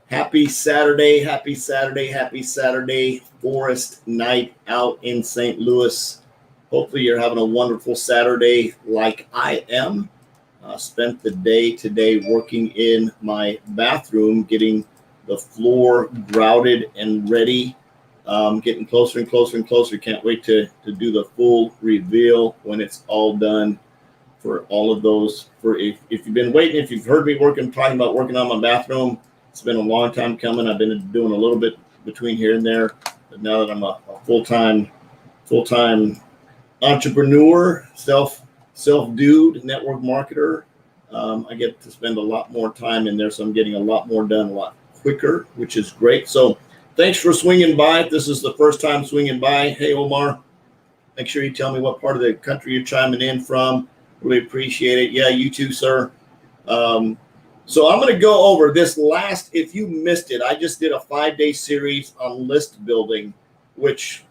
Happy Saturday, happy Saturday, happy Saturday. Forest night out in St. Louis. Hopefully you're having a wonderful Saturday like I am. Spent the day today working in my bathroom, getting the floor grouted and ready. Getting closer and closer and closer. Can't wait to do the full reveal when it's all done for all of those. For if you've been waiting, if you've heard me talking about working on my bathroom, it's been a long time coming. I've been doing a little bit between here and there, but now that I'm a full-time entrepreneur, self-dude, network marketer, I get to spend a lot more time in there, so I'm getting a lot more done a lot quicker, which is great. So thanks for swinging by. If this is the first time swinging by, hey, Omar, make sure you tell me what part of the country you're chiming in from. Really appreciate it. Yeah, you too, sir. So I'm going to go over this last, if you missed it, I just did a 5-day series on list building, which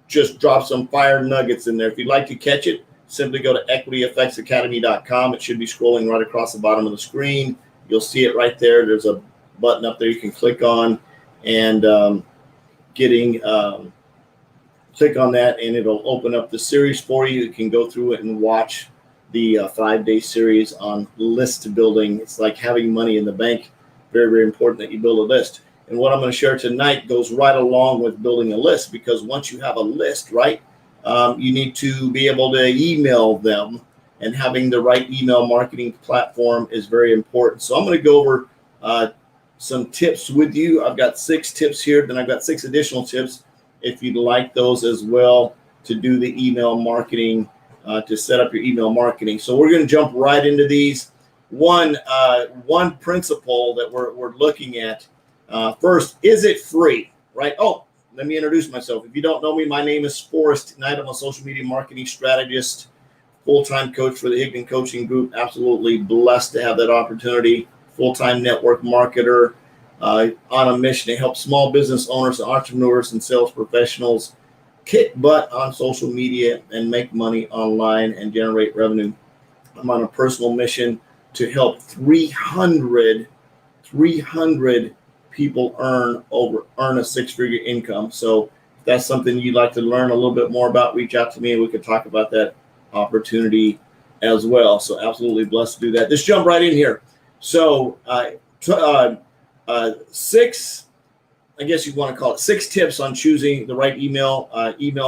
just dropped some fire nuggets in there. If you'd like to catch it, simply go to equityeffectsacademy.com. It should be scrolling right across the bottom of the screen. You'll see it right there. There's a button up there you can click on and click on that, and it'll open up the series for you. You can go through it and watch the 5-day series on list building. It's like having money in the bank. Very, very important that you build a list. And what I'm going to share tonight goes right along with building a list, because once you have a list, right, you need to be able to email them, and having the right email marketing platform is very important. So I'm going to go over some tips with you. I've got 6 tips here, then I've got 6 additional tips if you'd like those as well to do the email marketing, to set up your email marketing. So we're going to jump right into these. One principle that we're looking at first, is it free, right? Oh, let me introduce myself. If you don't know me, my name is Forrest Knight. I'm a social media marketing strategist, full-time coach for the Higdon Coaching Group. Absolutely blessed to have that opportunity. Full-time network marketer on a mission to help small business owners, entrepreneurs, and sales professionals kick butt on social media and make money online and generate revenue. I'm on a personal mission to help 300 people earn a 6-figure income. So if that's something you'd like to learn a little bit more about, reach out to me and we could talk about that opportunity as well. So absolutely blessed to do that. Let's jump right in here. So 6, I guess you want to call it 6 tips on choosing the right email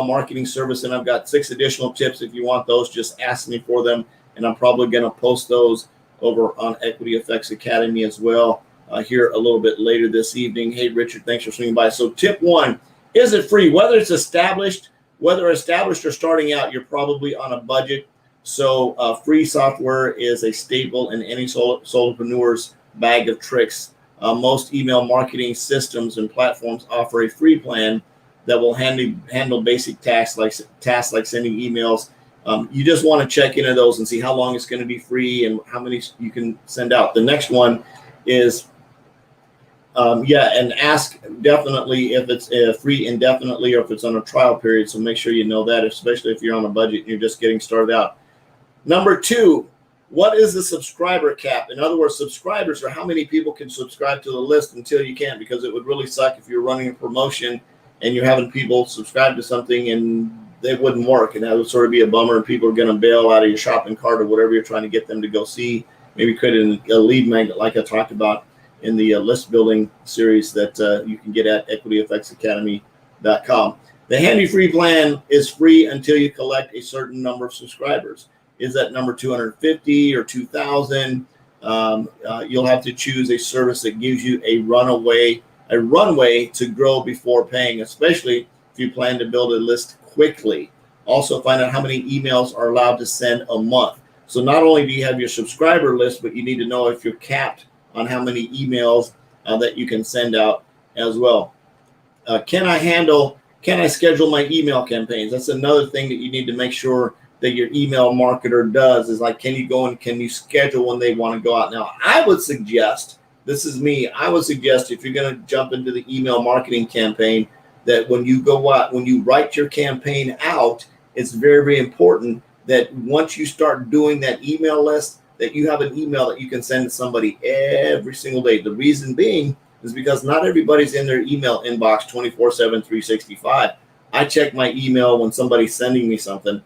marketing service. And I've got 6 additional tips. If you want those, just ask me for them. And I'm probably going to post those over on Equity Effects Academy as well here a little bit later this evening. Hey, Richard, thanks for swinging by. So tip 1, is it free? Whether established or starting out, you're probably on a budget. So free software is a staple in any solopreneur's bag of tricks. Most email marketing systems and platforms offer a free plan that will handle basic tasks like sending emails. You just want to check into those and see how long it's going to be free and how many you can send out. The next one is, and ask definitely if it's free indefinitely or if it's on a trial period. So make sure you know that, especially if you're on a budget and you're just getting started out. Number 2, what is the subscriber cap? In other words, subscribers are how many people can subscribe to the list until you can't, because it would really suck if you're running a promotion and you're having people subscribe to something and they wouldn't work. And that would sort of be a bummer, and people are going to bail out of your shopping cart or whatever you're trying to get them to go see. Maybe create a lead magnet like I talked about in the list building series that you can get at equityeffectsacademy.com. The handy free plan is free until you collect a certain number of subscribers. Is that number 250 or 2,000? You'll have to choose a service that gives you a runway to grow before paying, especially if you plan to build a list quickly. Also, find out how many emails are allowed to send a month. So not only do you have your subscriber list, but you need to know if you're capped on how many emails that you can send out as well. Can I schedule my email campaigns? That's another thing that you need to make sure that your email marketer does, is like, can you go and can you schedule when they want to go out? Now, I would suggest, this is me, I would suggest if you're going to jump into the email marketing campaign, that when you go out, when you write your campaign out, it's very, very important that once you start doing that email list, that you have an email that you can send to somebody every single day. The reason being is because not everybody's in their email inbox 24/7, 365. I check my email when somebody's sending me something.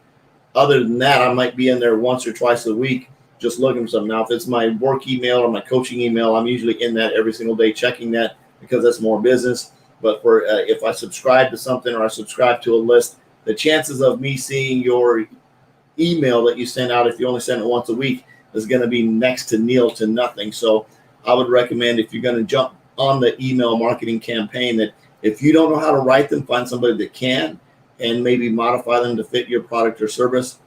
Other than that, I might be in there once or twice a week just looking for something. Now, if it's my work email or my coaching email, I'm usually in that every single day checking that because that's more business. But for if I subscribe to something or I subscribe to a list, the chances of me seeing your email that you send out, if you only send it once a week, is going to be next to nil to nothing. So I would recommend, if you're going to jump on the email marketing campaign, that if you don't know how to write them, find somebody that can and maybe modify them to fit your product or service.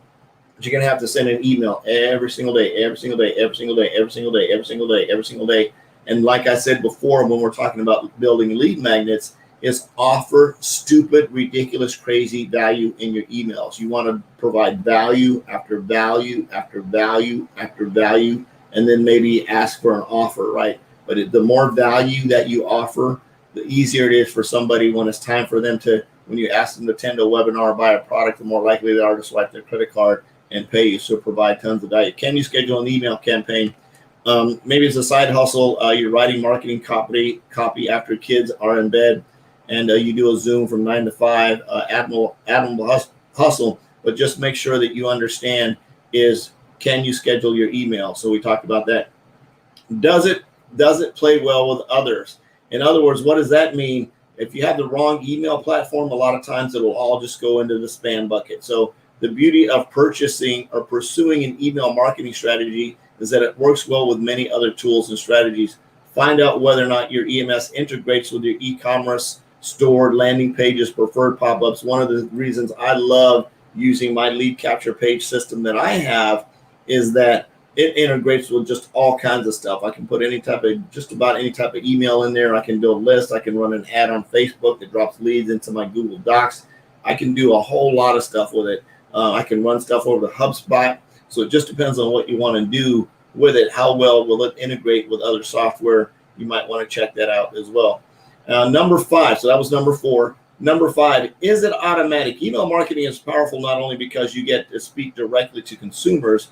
But you're going to have to send an email every single day, every single day, every single day, every single day, every single day, every single day. And like I said before, when we're talking about building lead magnets, is offer stupid, ridiculous, crazy value in your emails. You want to provide value after value after value after value, and then maybe ask for an offer, right? But the more value that you offer, the easier it is for somebody when it's time for them to, when you ask them to attend a webinar or buy a product, the more likely they are to swipe their credit card and pay you. So provide tons of value. Can you schedule an email campaign? Maybe it's a side hustle. You're writing marketing copy after kids are in bed, and you do a Zoom from 9 to 5, admirable hustle, but just make sure that you understand is, can you schedule your email? So we talked about that. Does it play well with others? In other words, what does that mean? If you have the wrong email platform, a lot of times it will all just go into the spam bucket. So the beauty of purchasing or pursuing an email marketing strategy is that it works well with many other tools and strategies. Find out whether or not your EMS integrates with your e-commerce store, landing pages, preferred pop-ups. One of the reasons I love using my lead capture page system that I have is that it integrates with just all kinds of stuff. I can put just about any type of email in there. I can do a list. I can run an ad on Facebook that drops leads into my Google Docs. I can do a whole lot of stuff with it. I can run stuff over to HubSpot. So it just depends on what you want to do with it. How well will it integrate with other software? You might want to check that out as well. Number 5, so that was number 4. Number 5, is it automatic? Email marketing is powerful not only because you get to speak directly to consumers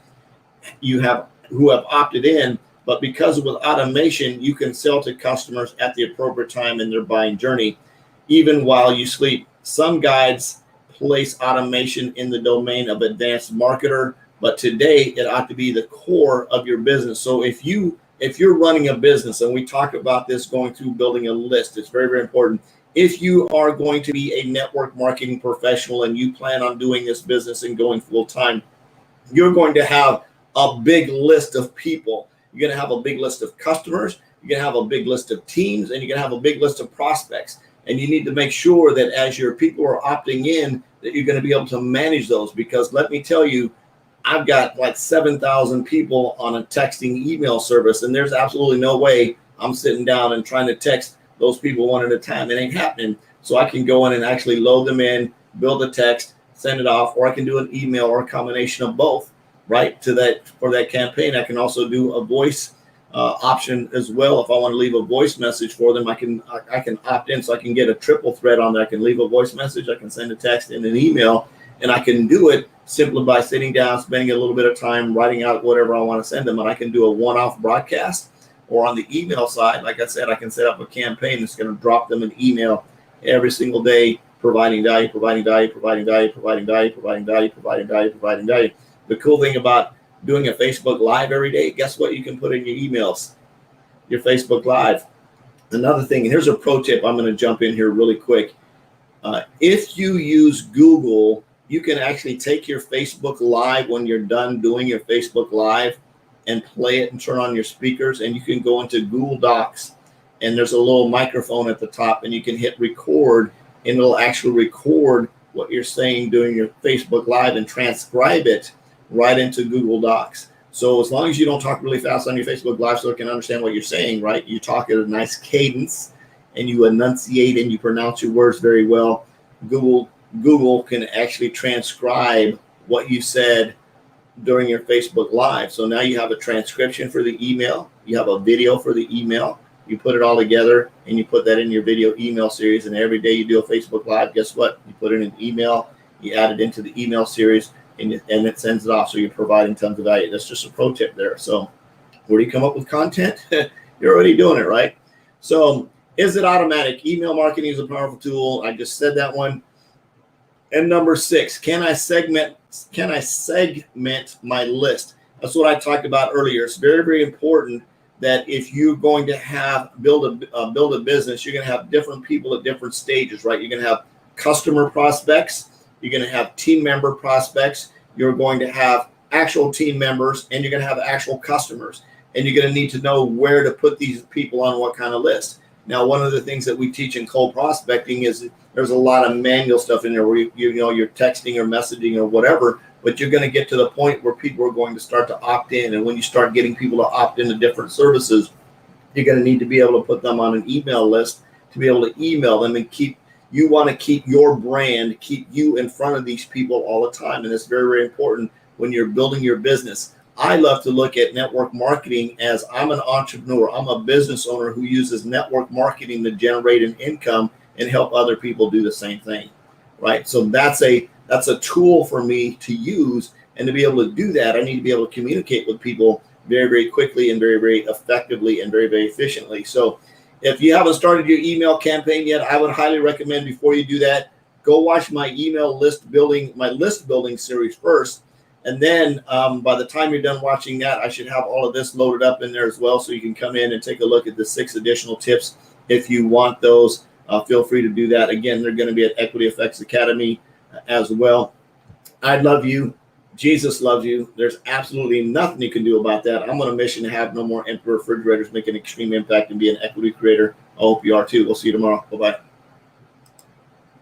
who have opted in, but because with automation, you can sell to customers at the appropriate time in their buying journey, even while you sleep. Some guides place automation in the domain of advanced marketer, but today it ought to be the core of your business. So if you're running a business, and we talk about this going through building a list, it's very, very important. If you are going to be a network marketing professional and you plan on doing this business and going full time, you're going to have a big list of people. You're going to have a big list of customers. You're going to have a big list of teams, and you're going to have a big list of prospects. And you need to make sure that as your people are opting in, that you're going to be able to manage those. Because let me tell you, I've got like 7,000 people on a texting email service, and there's absolutely no way I'm sitting down and trying to text those people one at a time. It ain't happening. So I can go in and actually load them in, build a text, send it off, or I can do an email or a combination of both, right? For that campaign. I can also do a voice option as well. If I want to leave a voice message for them, I can opt in, so I can get a triple thread on there. I can leave a voice message, I can send a text and an email, and I can do it simply by sitting down, spending a little bit of time writing out whatever I want to send them. And I can do a one-off broadcast, or on the email side, like I said, I can set up a campaign that's going to drop them an email every single day, providing value, providing value, providing value, providing value, providing value, providing value, providing value. The cool thing about doing a Facebook Live every day, guess what you can put in your emails? Your Facebook Live. Another thing, and here's a pro tip, I'm going to jump in here really quick. If you use Google, you can actually take your Facebook Live when you're done doing your Facebook Live and play it and turn on your speakers, and you can go into Google Docs, and there's a little microphone at the top, and you can hit record, and it'll actually record what you're saying during your Facebook Live and transcribe it right into Google Docs. So as long as you don't talk really fast on your Facebook Live so it can understand what you're saying, right? You talk at a nice cadence and you enunciate and you pronounce your words very well. Google can actually transcribe what you said during your Facebook Live. So now you have a transcription for the email, you have a video for the email, you put it all together and you put that in your video email series. And every day you do a Facebook Live, guess what? You put in an email, you add it into the email series, and it sends it off. So you're providing tons of value. That's just a pro tip there. So where do you come up with content? You're already doing it, right? So is it automatic? Email marketing is a powerful tool. I just said that one. And number 6, can I segment my list? That's what I talked about earlier. It's very, very important that if you're going to build a business, you're going to have different people at different stages, right? You're going to have customer prospects, you're going to have team member prospects, you're going to have actual team members, and you're going to have actual customers. And you're going to need to know where to put these people on what kind of list. Now, one of the things that we teach in cold prospecting is there's a lot of manual stuff in there where you're texting or messaging or whatever, but you're going to get to the point where people are going to start to opt in. And when you start getting people to opt into different services, you're going to need to be able to put them on an email list to be able to email them and you want to keep your brand, keep you in front of these people all the time. And it's very, very important when you're building your business. I love to look at network marketing as I'm an entrepreneur. I'm a business owner who uses network marketing to generate an income and help other people do the same thing, right? So that's a tool for me to use. And to be able to do that, I need to be able to communicate with people very, very quickly and very, very effectively and very, very efficiently. So if you haven't started your email campaign yet, I would highly recommend before you do that, go watch my list building series first. And then by the time you're done watching that, I should have all of this loaded up in there as well. So you can come in and take a look at the 6 additional tips. If you want those, feel free to do that. Again, they're going to be at Equity Effects Academy as well. I love you. Jesus loves you. There's absolutely nothing you can do about that. I'm on a mission to have no more empty refrigerators, make an extreme impact, and be an equity creator. I hope you are too. We'll see you tomorrow. Bye-bye.